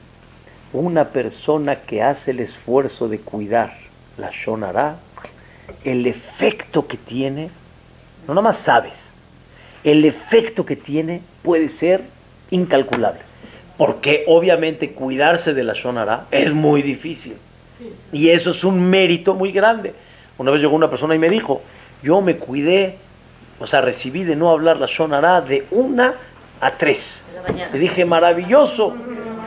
una persona que hace el esfuerzo de cuidar la Shonará, el efecto que tiene, no nada más sabes, el efecto que tiene puede ser incalculable. Porque obviamente cuidarse de la Shonará es muy difícil. Y eso es un mérito muy grande. Una vez llegó una persona y me dijo, yo me cuidé, o sea, recibí de no hablar la Shonará de 1 a 3. Le dije, maravilloso.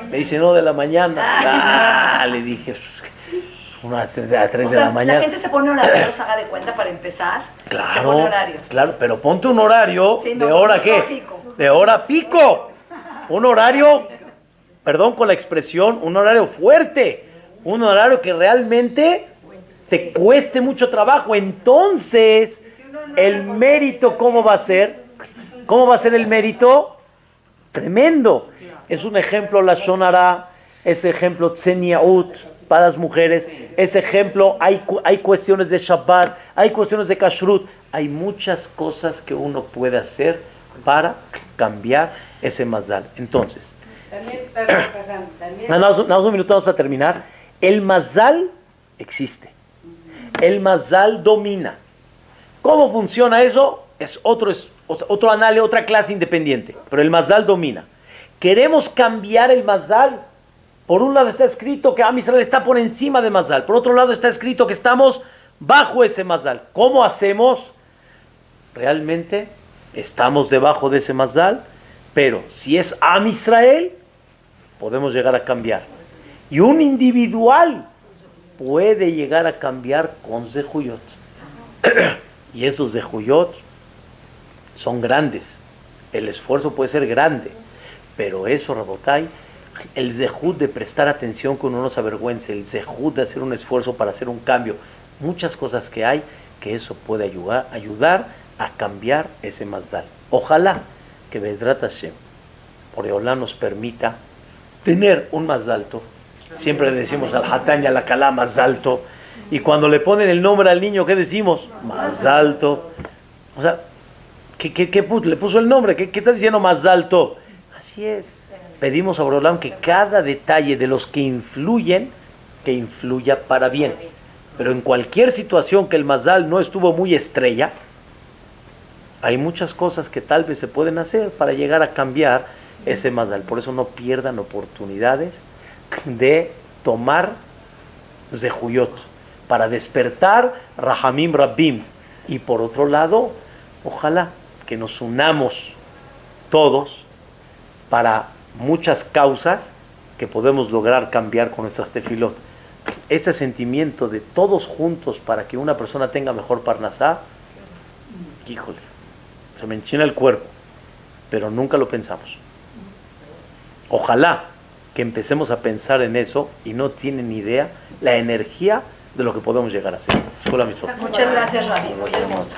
Me dice, no, de la mañana. Le dije, 1 a 3 de la mañana. La gente se pone horarios, haga de cuenta, para empezar. Claro, se pone horarios. Claro, pero ponte un horario Sí, no, de hora ¿qué? lógico. De hora pico. Un horario, perdón con la expresión, un horario fuerte. Un horario que realmente te cueste mucho trabajo. Entonces, el mérito, ¿cómo va a ser? ¿Cómo va a ser el mérito? Tremendo. Es un ejemplo la Shonará, es ejemplo Tzeniaut para las mujeres, es ejemplo, hay cuestiones de Shabbat, hay cuestiones de Kashrut, hay muchas cosas que uno puede hacer para cambiar ese mazal. Entonces, nada más un minuto, vamos a terminar. El mazal existe, el mazal domina. ¿Cómo funciona eso? Es otro análisis, otra clase independiente, pero el mazal domina. Queremos cambiar el mazal. Por un lado está escrito que Am Israel está por encima de mazal, por otro lado está escrito que estamos bajo ese mazal. ¿Cómo hacemos? Realmente estamos debajo de ese mazal, pero si es Am Israel, podemos llegar a cambiar. Y un individual puede llegar a cambiar con zehuyot. Y esos zehuyot son grandes. El esfuerzo puede ser grande. Pero eso, Rabotai, el zehut de prestar atención que uno no se avergüence, el zehut de hacer un esfuerzo para hacer un cambio, muchas cosas que hay que eso puede ayudar a cambiar ese mazal. Ojalá que Bezrat Hashem, Boreolá, nos permita tener un más alto. Siempre decimos al Hatán y a la Kalá más alto, y cuando le ponen el nombre al niño, ¿qué decimos? Más alto. O sea, le puso el nombre? ¿Qué está diciendo más alto? Así es. Pedimos a Boreolá que cada detalle de los que influyen, que influya para bien. Pero en cualquier situación que el mazal no estuvo muy estrella, hay muchas cosas que tal vez se pueden hacer para llegar a cambiar ese mazal. Por eso no pierdan oportunidades de tomar zehuyot, para despertar rahamim rabbim. Y por otro lado, ojalá que nos unamos todos para muchas causas que podemos lograr cambiar con nuestras tefilot. Este sentimiento de todos juntos para que una persona tenga mejor parnasá, híjole, se me enchina el cuerpo, pero nunca lo pensamos. Ojalá que empecemos a pensar en eso, y no tienen idea la energía de lo que podemos llegar a hacer. Muchas gracias, Rabbi, muy hermosa.